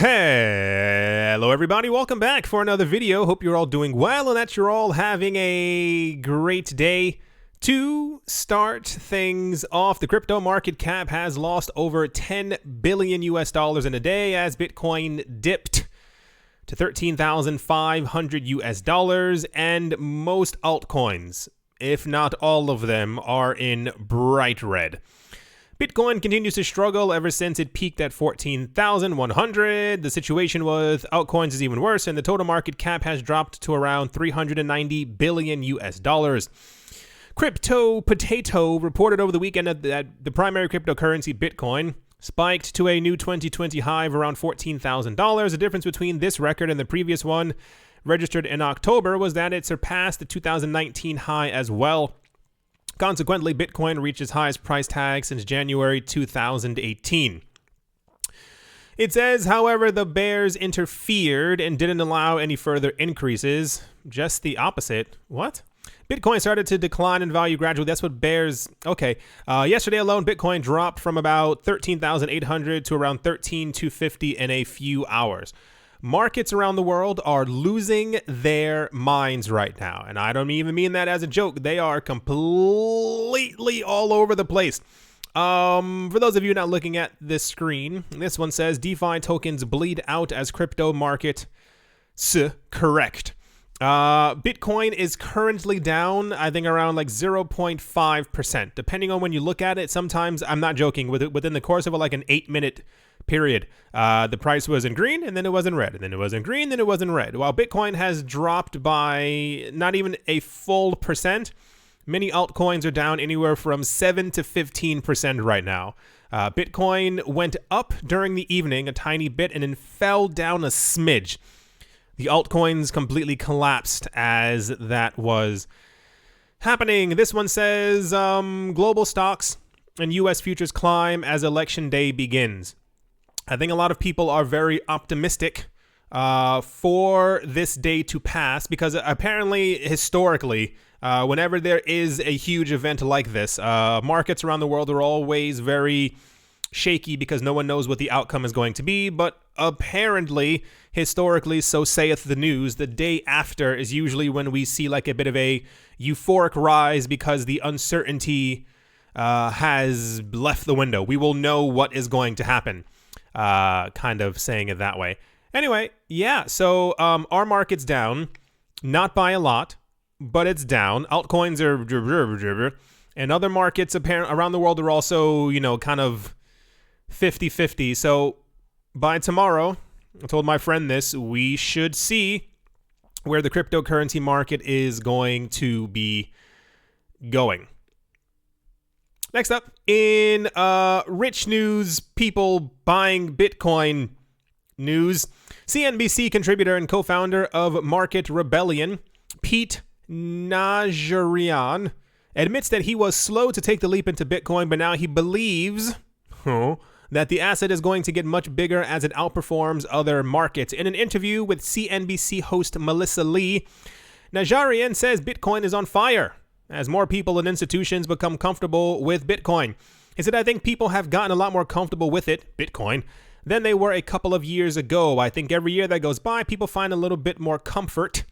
Hello everybody, welcome back for another video. Hope you're all doing well and that you're all having a great day. To start things off, the crypto market cap has lost over 10 billion US dollars in a day as Bitcoin dipped to 13,500 US dollars, and most altcoins, if not all of them, are in bright red. Bitcoin continues to struggle ever since it peaked at 14,100. The situation with altcoins is even worse, and the total market cap has dropped to around 390 billion US dollars. Crypto Potato reported over the weekend that the primary cryptocurrency Bitcoin spiked to a new 2020 high of around $14,000. The difference between this record and the previous one, registered in October, was that it surpassed the 2019 high as well. Consequently, Bitcoin reached its highest price tag since January 2018. It says, however, the bears interfered and didn't allow any further increases. Just the opposite. What? Bitcoin started to decline in value gradually. That's what bears... Okay. Yesterday alone, Bitcoin dropped from about 13,800 to around 13,250 in a few hours. Markets around the world are losing their minds right now. And I don't even mean that as a joke. They are completely all over the place. For those of you not looking at this screen, this one says DeFi tokens bleed out as crypto market correct. Bitcoin is currently down, I think, around like 0.5%. Depending on when you look at it, sometimes, I'm not joking, within the course of like an 8-minute period, the price was in green, and then it was in red, and then it was in green, then it was in red. While Bitcoin has dropped by not even a full percent, many altcoins are down anywhere from 7 to 15% right now. Bitcoin went up during the evening a tiny bit and then fell down a smidge. The altcoins completely collapsed as that was happening. This one says global stocks and U.S. futures climb as election day begins. I think a lot of people are very optimistic for this day to pass because apparently, historically, whenever there is a huge event like this, markets around the world are always very shaky because no one knows what the outcome is going to be. But apparently, historically, so saith the news, the day after is usually when we see like a bit of a euphoric rise because the uncertainty has left the window. We will know what is going to happen. Kind of saying it that way. Anyway, yeah, so our market's down, not by a lot, but it's down. Altcoins are, and other markets apparently around the world are also, you know, kind of 50-50. So by tomorrow, I told my friend this, we should see where the cryptocurrency market is going to be going. Next up, in rich news, people buying Bitcoin news, CNBC contributor and co-founder of Market Rebellion, Pete Najarian, admits that he was slow to take the leap into Bitcoin, but now he believes that the asset is going to get much bigger as it outperforms other markets. In an interview with CNBC host Melissa Lee, Najarian says Bitcoin is on fire as more people and institutions become comfortable with Bitcoin. He said, I think people have gotten a lot more comfortable with it, Bitcoin, than they were a couple of years ago. I think every year that goes by, people find a little bit more comfort.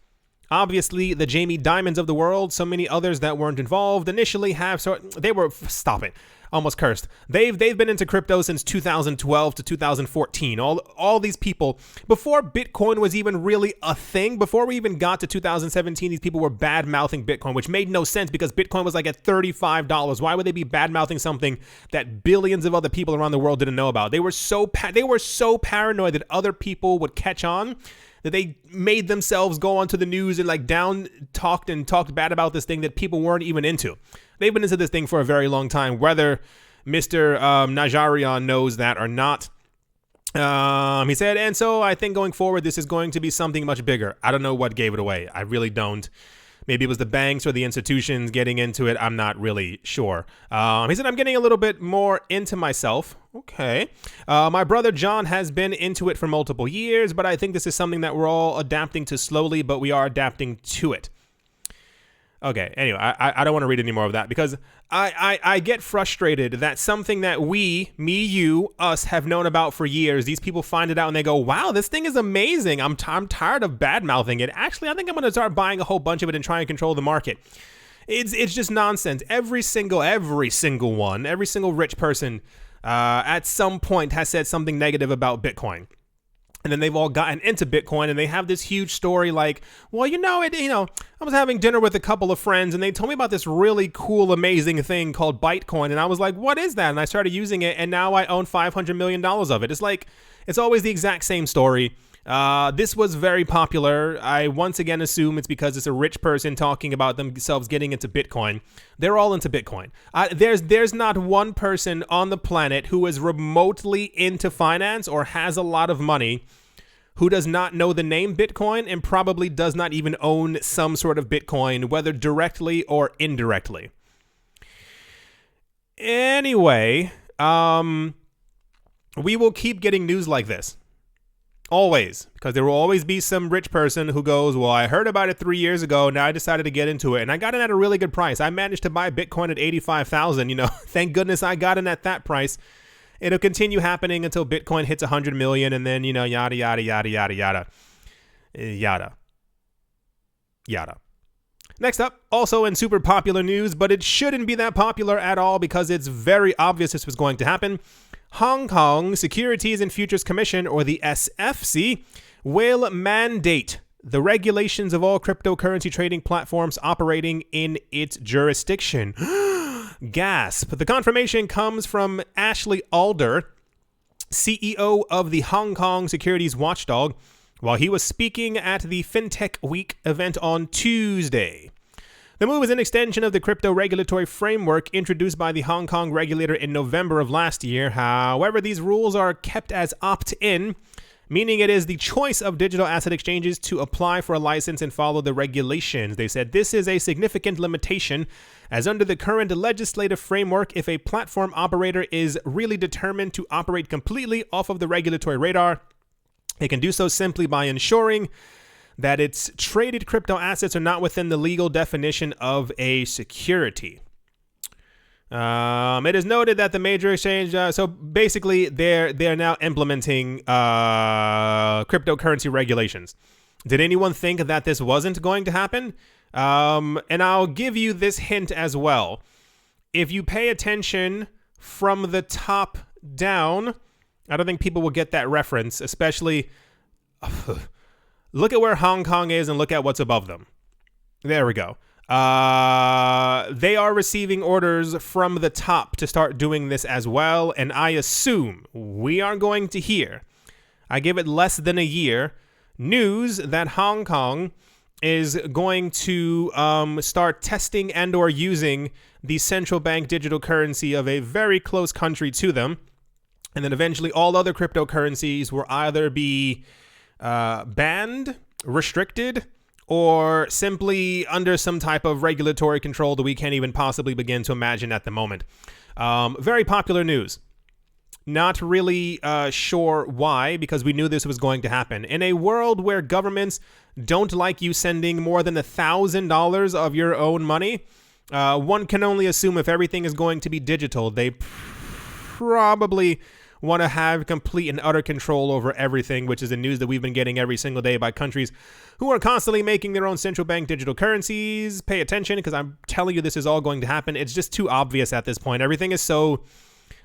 Obviously, the Jamie Dimons of the world, so many others that weren't involved initially have, so they were, stop it, almost cursed. They've been into crypto since 2012 to 2014. All these people, before Bitcoin was even really a thing, before we even got to 2017, these people were bad-mouthing Bitcoin, which made no sense because Bitcoin was like at $35. Why would they be bad-mouthing something that billions of other people around the world didn't know about? They were so paranoid that other people would catch on that they made themselves go onto the news and like talked bad about this thing that people weren't even into. They've been into this thing for a very long time, whether Mr. Najarian knows that or not. He said, and so I think going forward, this is going to be something much bigger. I don't know what gave it away. I really don't. Maybe it was the banks or the institutions getting into it. I'm not really sure. He said, I'm getting a little bit more into myself. Okay. My brother John has been into it for multiple years, but I think this is something that we're all adapting to slowly, but we are adapting to it. Okay, anyway, I don't want to read any more of that because I get frustrated that something that we, me, you, us, have known about for years, these people find it out and they go, wow, this thing is amazing. I'm tired of bad-mouthing it. Actually, I think I'm going to start buying a whole bunch of it and try and control the market. It's just nonsense. Every single one, every single rich person at some point has said something negative about Bitcoin. And then they've all gotten into Bitcoin and they have this huge story like, well, I was having dinner with a couple of friends and they told me about this really cool, amazing thing called Bitcoin. And I was like, what is that? And I started using it and now I own $500 million of it. It's like, it's always the exact same story. This was very popular. I once again assume it's because it's a rich person talking about themselves getting into Bitcoin. They're all into Bitcoin. There's not one person on the planet who is remotely into finance or has a lot of money who does not know the name Bitcoin and probably does not even own some sort of Bitcoin, whether directly or indirectly. Anyway, we will keep getting news like this. Always, because there will always be some rich person who goes, well, I heard about it 3 years ago. Now I decided to get into it and I got in at a really good price. I managed to buy Bitcoin at 85,000. Thank goodness I got in at that price. It'll continue happening until Bitcoin hits 100 million and then, yada, yada, yada, yada, yada, yada. Next up, also in super popular news, but it shouldn't be that popular at all because it's very obvious this was going to happen. Hong Kong Securities and Futures Commission, or the SFC, will mandate the regulations of all cryptocurrency trading platforms operating in its jurisdiction. Gasp. The confirmation comes from Ashley Alder, CEO of the Hong Kong Securities Watchdog, while he was speaking at the FinTech Week event on Tuesday. The move is an extension of the crypto regulatory framework introduced by the Hong Kong regulator in November of last year. However, these rules are kept as opt-in, meaning it is the choice of digital asset exchanges to apply for a license and follow the regulations. They said this is a significant limitation, as under the current legislative framework, if a platform operator is really determined to operate completely off of the regulatory radar, it can do so simply by ensuring that its traded crypto assets are not within the legal definition of a security. It is noted that the major exchange, so basically they're now implementing cryptocurrency regulations. Did anyone think that this wasn't going to happen? And I'll give you this hint as well. If you pay attention from the top down, I don't think people will get that reference, especially... Look at where Hong Kong is and look at what's above them. There we go. They are receiving orders from the top to start doing this as well. And I assume we are going to hear, I give it less than a year, news that Hong Kong is going to start testing and or using the central bank digital currency of a very close country to them. And then eventually all other cryptocurrencies will either be banned, restricted, or simply under some type of regulatory control that we can't even possibly begin to imagine at the moment. Very popular news. Not really sure why, because we knew this was going to happen. In a world where governments don't like you sending more than $1,000 of your own money, one can only assume if everything is going to be digital, they probably want to have complete and utter control over everything, which is the news that we've been getting every single day by countries who are constantly making their own central bank digital currencies. Pay attention, because I'm telling you this is all going to happen. It's just too obvious at this point. Everything is so...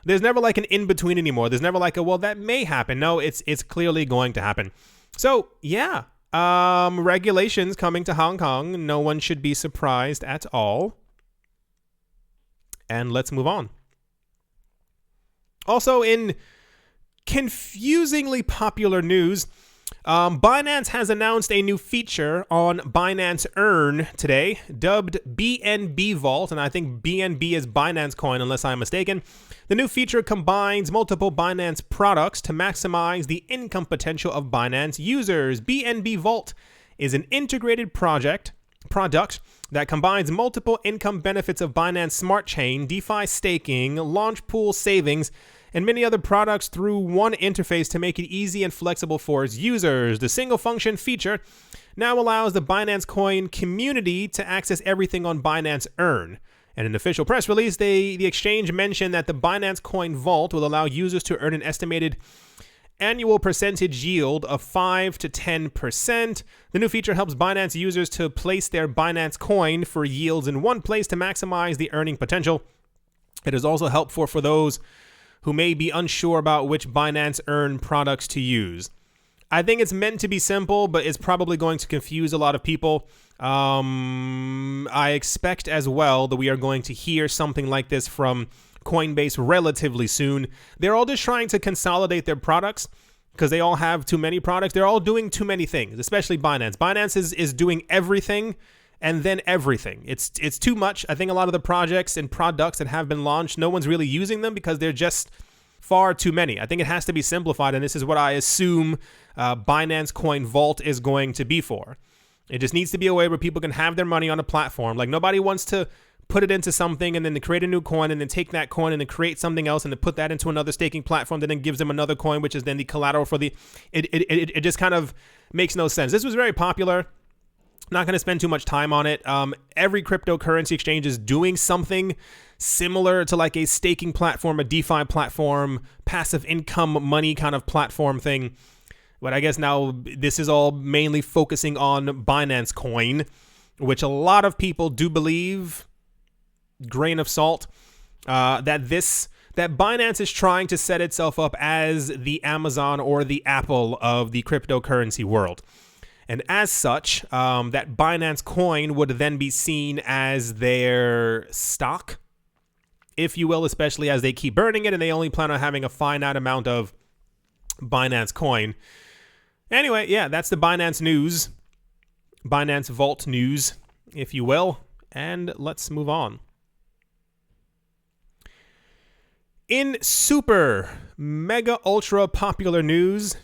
There's never like an in-between anymore. There's never like a, well, that may happen. No, it's clearly going to happen. So, yeah. Regulations coming to Hong Kong. No one should be surprised at all. And let's move on. Also, in confusingly popular news, Binance has announced a new feature on Binance Earn today, dubbed BNB Vault, and I think BNB is Binance Coin, unless I'm mistaken. The new feature combines multiple Binance products to maximize the income potential of Binance users. BNB Vault is an integrated product that combines multiple income benefits of Binance Smart Chain, DeFi staking, launch pool savings, and many other products through one interface to make it easy and flexible for its users. The single function feature now allows the Binance Coin community to access everything on Binance Earn. In an official press release, the exchange mentioned that the Binance Coin Vault will allow users to earn an estimated annual percentage yield of 5 to 10%. The new feature helps Binance users to place their Binance Coin for yields in one place to maximize the earning potential. It is also helpful for those who may be unsure about which Binance Earn products to use. I think it's meant to be simple, but it's probably going to confuse a lot of people. I expect as well that we are going to hear something like this from Coinbase relatively soon. They're all just trying to consolidate their products because they all have too many products. They're all doing too many things, especially Binance. Binance is doing everything and then everything. It's too much. I think a lot of the projects and products that have been launched, no one's really using them because they're just far too many. I think it has to be simplified, and this is what I assume Binance Coin Vault is going to be for. It just needs to be a way where people can have their money on a platform. Like, nobody wants to put it into something and then to create a new coin and then take that coin and then create something else and to put that into another staking platform that then gives them another coin, which is then the collateral for the... It just kind of makes no sense. This was very popular. Not going to spend too much time on it. Every cryptocurrency exchange is doing something similar to like a staking platform, a DeFi platform, passive income money kind of platform thing. But I guess now this is all mainly focusing on Binance Coin, which a lot of people do believe, grain of salt, that Binance is trying to set itself up as the Amazon or the Apple of the cryptocurrency world. And as such, that Binance Coin would then be seen as their stock, if you will, especially as they keep burning it and they only plan on having a finite amount of Binance Coin. Anyway, yeah, that's the Binance news. Binance Vault news, if you will. And let's move on. In super mega ultra popular news,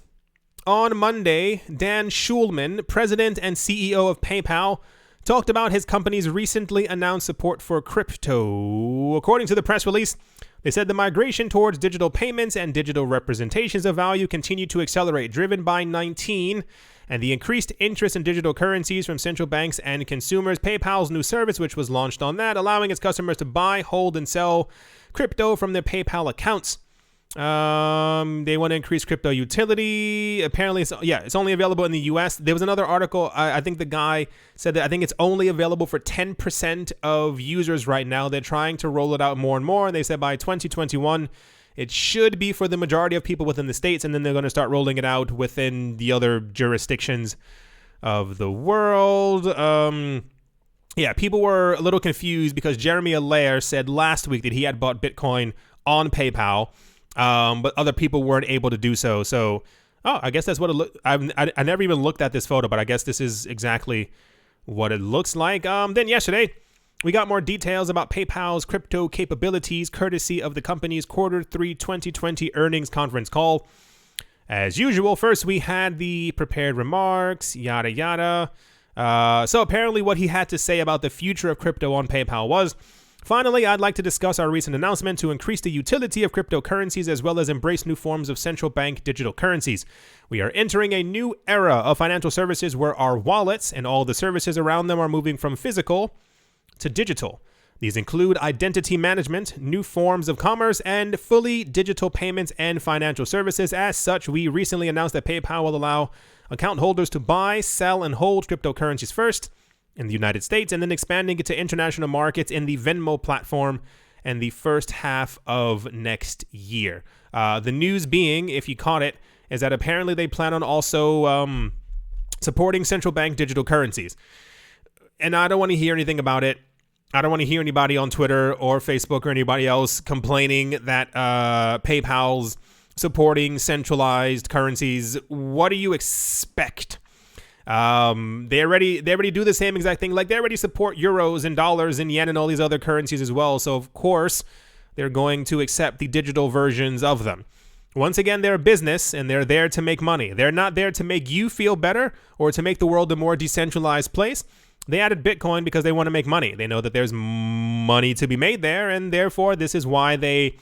on Monday, Dan Schulman, president and CEO of PayPal, talked about his company's recently announced support for crypto. According to the press release, they said the migration towards digital payments and digital representations of value continued to accelerate, driven by 19 and the increased interest in digital currencies from central banks and consumers. PayPal's new service, which was launched on that, allowing its customers to buy, hold, and sell crypto from their PayPal accounts. They want to increase crypto utility. Apparently, it's only available in the US. There was another article. I think the guy said that I think it's only available for 10% of users right now. They're trying to roll it out more and more. And they said by 2021, it should be for the majority of people within the States. And then they're going to start rolling it out within the other jurisdictions of the world. Yeah, people were a little confused because Jeremy Allaire said last week that he had bought Bitcoin on PayPal. But other people weren't able to do so. So, I guess that's what it looked. I never even looked at this photo, but I guess this is exactly what it looks like. Then yesterday, we got more details about PayPal's crypto capabilities, courtesy of the company's Q3 2020 earnings conference call. As usual, first we had the prepared remarks, yada yada. So apparently, what he had to say about the future of crypto on PayPal was, finally, I'd like to discuss our recent announcement to increase the utility of cryptocurrencies as well as embrace new forms of central bank digital currencies. We are entering a new era of financial services where our wallets and all the services around them are moving from physical to digital. These include identity management, new forms of commerce, and fully digital payments and financial services. As such, we recently announced that PayPal will allow account holders to buy, sell, and hold cryptocurrencies first in the United States, and then expanding it to international markets in the Venmo platform in the first half of next year. The news being, if you caught it, is that apparently they plan on also supporting central bank digital currencies. And I don't want to hear anything about it. I don't want to hear anybody on Twitter or Facebook or anybody else complaining that PayPal's supporting centralized currencies. What do you expect? They already do the same exact thing. Like, they already support euros and dollars and yen and all these other currencies as well. So of course they're going to accept the digital versions of them. Once again, they're a business and they're there to make money. They're not there to make you feel better or to make the world a more decentralized place. They added Bitcoin because they want to make money. They know that there's money to be made there, and therefore this is why they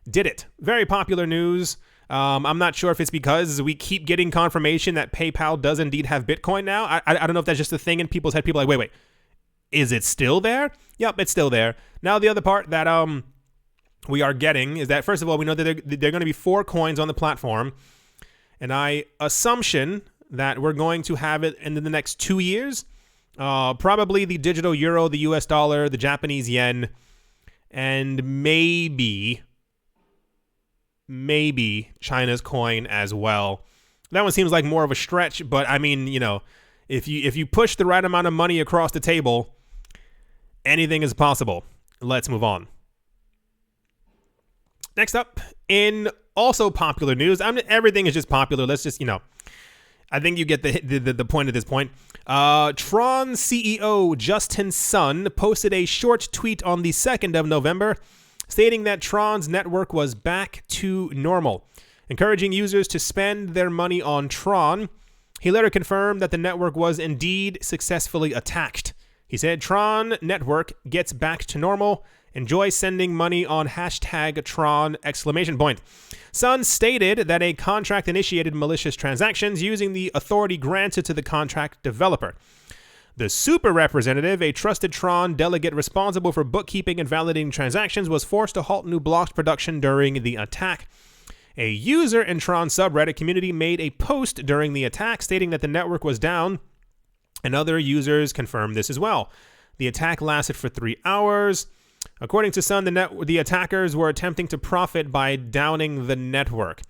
did it. Very popular news. I'm not sure if it's because we keep getting confirmation that PayPal does indeed have Bitcoin now. I don't know if that's just a thing in people's head. People are like, wait, is it still there? Yep, it's still there. Now, the other part that we are getting is that, first of all, we know that there are going to be 4 coins on the platform. And assumption that we're going to have it in the next 2 years. Probably the digital euro, the US dollar, the Japanese yen, and maybe China's coin as well. That one seems like more of a stretch, but I mean, you know, if you push the right amount of money across the table, anything is possible. Let's move on. Next up, in also popular news, everything is just popular. Let's just, you know, I think you get the point at this point. TRON CEO Justin Sun posted a short tweet on the 2nd of November stating that TRON's network was back to normal, encouraging users to spend their money on TRON. He later confirmed that the network was indeed successfully attacked. He said, "TRON network gets back to normal. Enjoy sending money on #TRON!" Sun stated that a contract initiated malicious transactions using the authority granted to the contract developer. The super representative, a trusted TRON delegate responsible for bookkeeping and validating transactions, was forced to halt new blocks production during the attack. A user in TRON subreddit community made a post during the attack stating that the network was down, and other users confirmed this as well. The attack lasted for 3 hours. According to Sun, the attackers were attempting to profit by downing the network.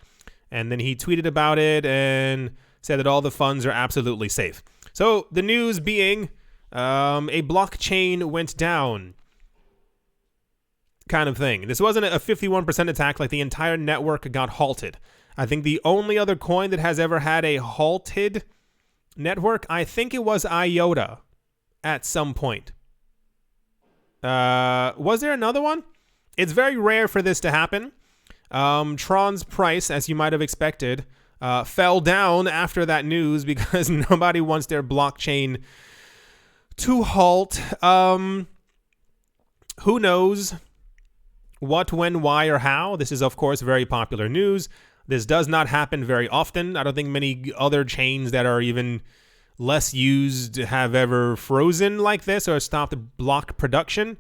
And then he tweeted about it and said that all the funds are absolutely safe. So the news being a blockchain went down kind of thing. This wasn't a 51% attack, like the entire network got halted. I think the only other coin that has ever had a halted network, I think it was IOTA at some point. Was there another one? It's very rare for this to happen. TRON's price, as you might have expected, fell down after that news because nobody wants their blockchain to halt. Who knows what, when, why, or how? This is, of course, very popular news. This does not happen very often. I don't think many other chains that are even less used have ever frozen like this or stopped block production,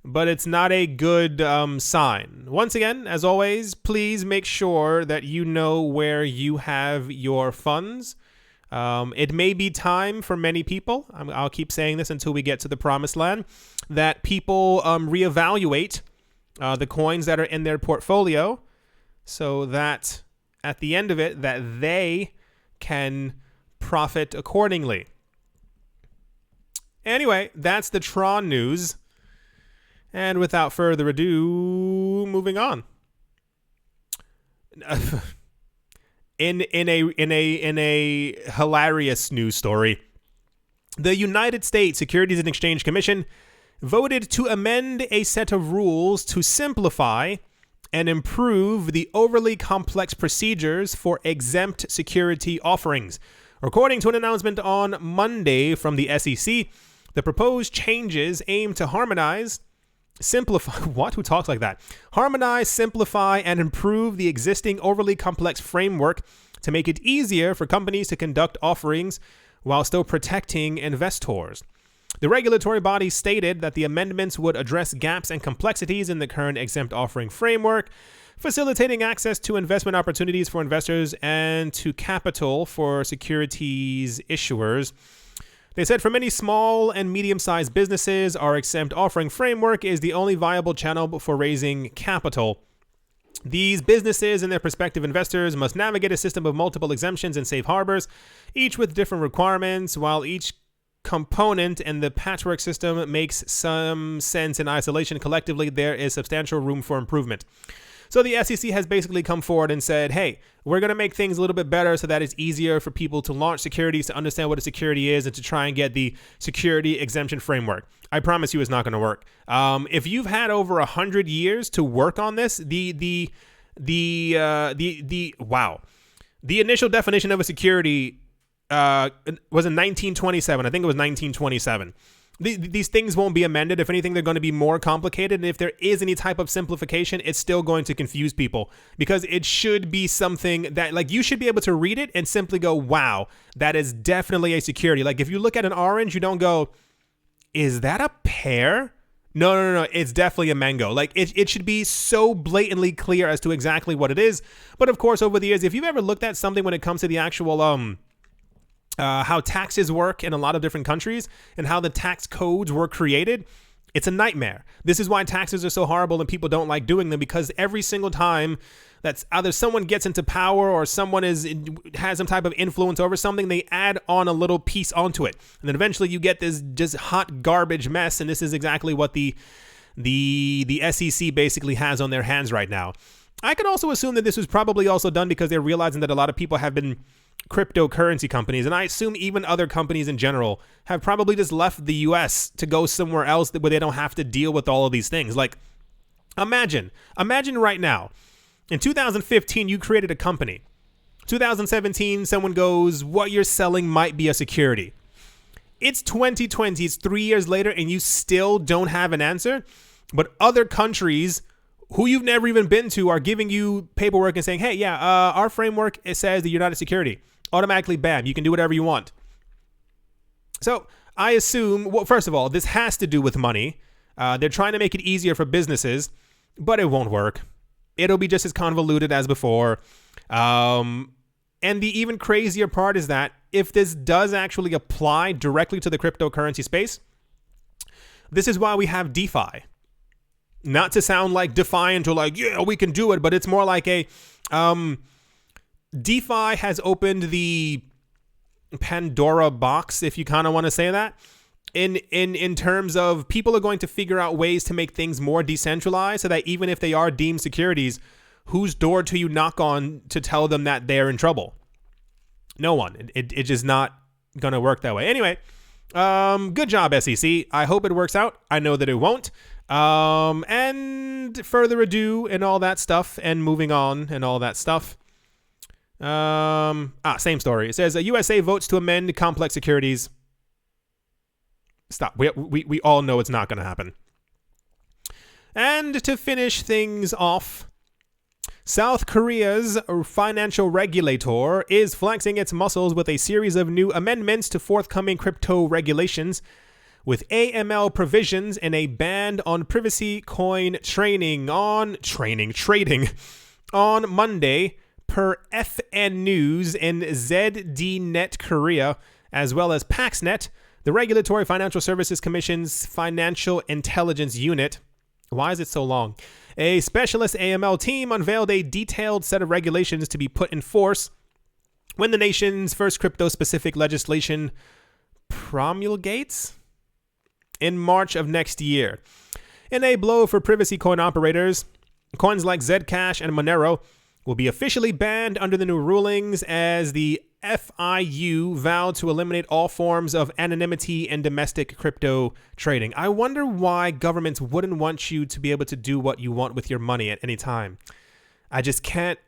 but it's not a good sign. Once again, as always, please make sure that you know where you have your funds. It may be time for many people, I'll keep saying this until we get to the promised land, that people reevaluate the coins that are in their portfolio so that at the end of it, that they can profit accordingly. Anyway, that's the TRON news. And without further ado, moving on. In a hilarious news story, the United States Securities and Exchange Commission voted to amend a set of rules to simplify and improve the overly complex procedures for exempt security offerings. According to an announcement on Monday from the SEC, the proposed changes aim to harmonize, simplify, Who talks like that? Harmonize, simplify, and improve the existing overly complex framework to make it easier for companies to conduct offerings while still protecting investors. The regulatory body stated that the amendments would address gaps and complexities in the current exempt offering framework, facilitating access to investment opportunities for investors and to capital for securities issuers. They said for many small and medium-sized businesses, our exempt offering framework is the only viable channel for raising capital. These businesses and their prospective investors must navigate a system of multiple exemptions and safe harbors, each with different requirements. While each component in the patchwork system makes some sense in isolation, collectively there is substantial room for improvement. So the SEC has basically come forward and said, hey, we're going to make things a little bit better so that it's easier for people to launch securities, to understand what a security is, and to try and get the security exemption framework. I promise you it's not going to work. If you've had over 100 years to work on this, the initial definition of a security was in 1927. I think it was 1927. these things won't be amended. If anything, they're going to be more complicated. And if there is any type of simplification, it's still going to confuse people, because it should be something that, like, you should be able to read it and simply go, wow, that is definitely a security. Like, if you look at an orange, you don't go, is that a pear? No. It's definitely a mango. Like, it should be so blatantly clear as to exactly what it is. But of course, over the years, if you've ever looked at something when it comes to the actual how taxes work in a lot of different countries and how the tax codes were created, it's a nightmare. This is why taxes are so horrible and people don't like doing them, because every single time that's either someone gets into power or someone has some type of influence over something, they add on a little piece onto it. And then eventually you get this just hot garbage mess. And this is exactly what the SEC basically has on their hands right now. I could also assume that this was probably also done because they're realizing that a lot of people have been cryptocurrency companies, and I assume even other companies in general have probably just left the US to go somewhere else where they don't have to deal with all of these things. Like, imagine right now, in 2015, you created a company. 2017, someone goes, what you're selling might be a security. It's 2020, it's 3 years later, and you still don't have an answer. But other countries who you've never even been to are giving you paperwork and saying, hey, yeah, our framework, it says that you're not a security. Automatically, bam, you can do whatever you want. So I assume, well, first of all, this has to do with money. They're trying to make it easier for businesses, but it won't work. It'll be just as convoluted as before. And the even crazier part is that if this does actually apply directly to the cryptocurrency space, this is why we have DeFi. Not to sound like defiant or like, yeah, we can do it, but it's more like a DeFi has opened the Pandora box, if you kind of want to say that, in terms of people are going to figure out ways to make things more decentralized, so that even if they are deemed securities, whose door do you knock on to tell them that they're in trouble? No one. It's just not going to work that way. Anyway, good job, SEC. I hope it works out. I know that it won't. And further ado and all that stuff, and moving on and all that stuff. Same story. It says USA votes to amend complex securities. Stop. We all know it's not going to happen. And to finish things off, South Korea's financial regulator is flexing its muscles with a series of new amendments to forthcoming crypto regulations, with AML provisions and a ban on privacy coin trading on Monday, per FN News and ZDNet Korea, as well as PaxNet, the Regulatory Financial Services Commission's Financial Intelligence Unit. Why is it so long? A specialist AML team unveiled a detailed set of regulations to be put in force when the nation's first crypto-specific legislation promulgates in March of next year. In a blow for privacy coin operators, coins like ZCash and Monero will be officially banned under the new rulings, as the FIU vowed to eliminate all forms of anonymity in domestic crypto trading. I wonder why governments wouldn't want you to be able to do what you want with your money at any time. I can't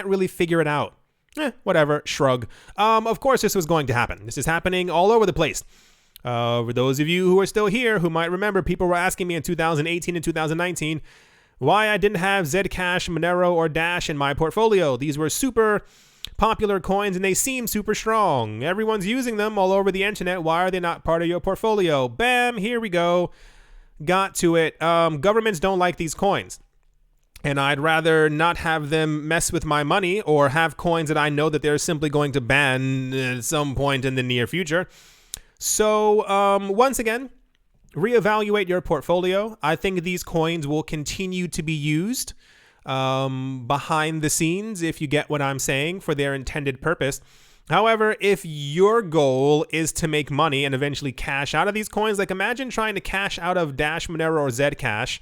really figure it out. Whatever, shrug. Of course this was going to happen. This is happening all over the place. For those of you who are still here who might remember, people were asking me in 2018 and 2019 why I didn't have Zcash, Monero, or Dash in my portfolio. These were super popular coins and they seem super strong. Everyone's using them all over the internet. Why are they not part of your portfolio? Bam, here we go. Got to it. Governments don't like these coins, and I'd rather not have them mess with my money or have coins that I know that they're simply going to ban at some point in the near future. So once again, reevaluate your portfolio. I think these coins will continue to be used behind the scenes, if you get what I'm saying, for their intended purpose. However, if your goal is to make money and eventually cash out of these coins, like imagine trying to cash out of Dash, Monero, or Zcash,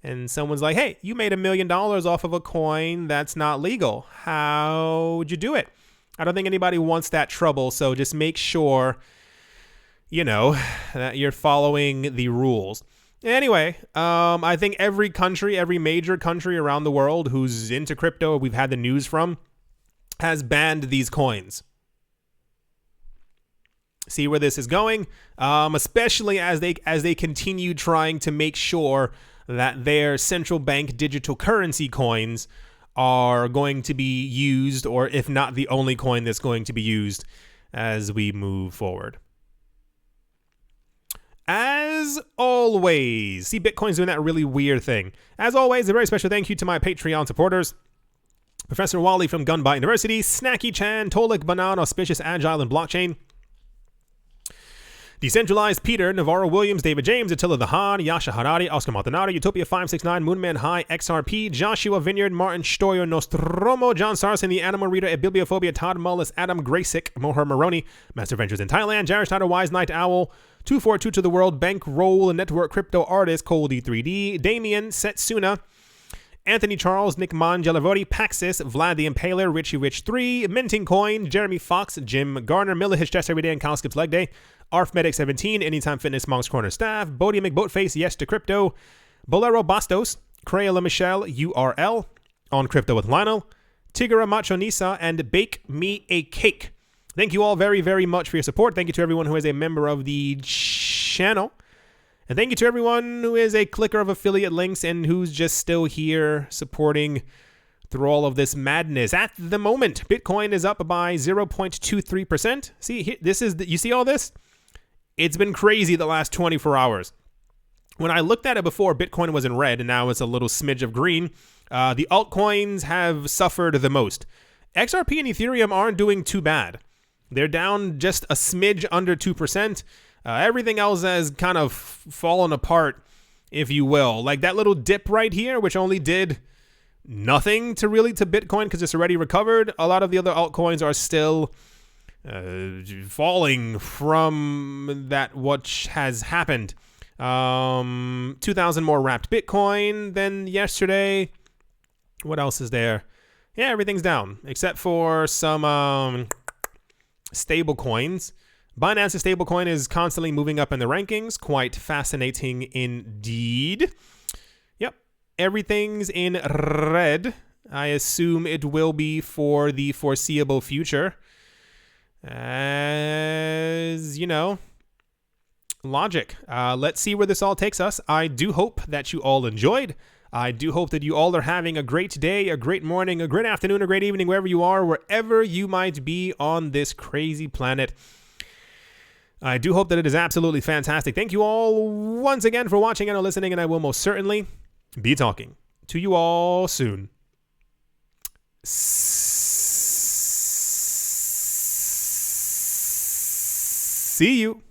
and someone's like, hey, you made $1 million off of a coin that's not legal. How would you do it? I don't think anybody wants that trouble, so just make sure that you're following the rules. Anyway, I think every major country around the world who's into crypto, we've had the news from, has banned these coins. see where this is going, especially as they continue trying to make sure that their central bank digital currency coins are going to be used, or if not the only coin that's going to be used as we move forward. As always, see, Bitcoin's doing that really weird thing. As always, a very special thank you to my Patreon supporters. Professor Wally from Gunbite University, Snacky Chan, Tolik Banan, Auspicious Agile and Blockchain, Decentralized Peter, Navarro Williams, David James, Attila the Han, Yasha Harari, Oscar Montanaro, Utopia 569, Moonman High, XRP, Joshua Vineyard, Martin Stoyo, Nostromo, John Sarson, The Animal Reader, Bibliophobia, Todd Mullis, Adam Graysick, Moher Maroni, Master Ventures in Thailand, Jared Schneider, Wise Night Owl, 242 to the World, Bankroll, Network Crypto Artist, Coldy 3D, Damien, Setsuna, Anthony Charles, Nick Mangelavoti, Paxis, Vlad the Impaler, Richie Rich 3, Minting Coin, Jeremy Fox, Jim Garner, Miller His Chest Every Day and Kyle Skips Leg Day, Arfmedic 17, Anytime Fitness, Monk's Corner Staff, Bodie McBoatface, Yes to Crypto, Bolero Bastos, Crayola Michelle, URL, On Crypto with Lionel, Tigara Macho Nisa, and Bake Me a Cake. Thank you all very, very much for your support. Thank you to everyone who is a member of the channel. And thank you to everyone who is a clicker of affiliate links and who's just still here supporting through all of this madness. At the moment, Bitcoin is up by 0.23%. See, this is you see all this? It's been crazy the last 24 hours. When I looked at it before, Bitcoin was in red, and now it's a little smidge of green. The altcoins have suffered the most. XRP and Ethereum aren't doing too bad. They're down just a smidge under 2%. Everything else has kind of fallen apart, if you will. Like that little dip right here, which only did nothing to Bitcoin because it's already recovered. A lot of the other altcoins are still falling from that what has happened. 2,000 more wrapped Bitcoin than yesterday. What else is there? Yeah, everything's down except for some stable coins. Binance's stablecoin is constantly moving up in the rankings. Quite fascinating indeed. Yep, everything's in red. I assume it will be for the foreseeable future. As you know, logic. Let's see where this all takes us. I do hope that you all enjoyed. I do hope that you all are having a great day, a great morning, a great afternoon, a great evening, wherever you are, wherever you might be on this crazy planet. I do hope that it is absolutely fantastic. Thank you all once again for watching and listening, and I will most certainly be talking to you all soon. See you.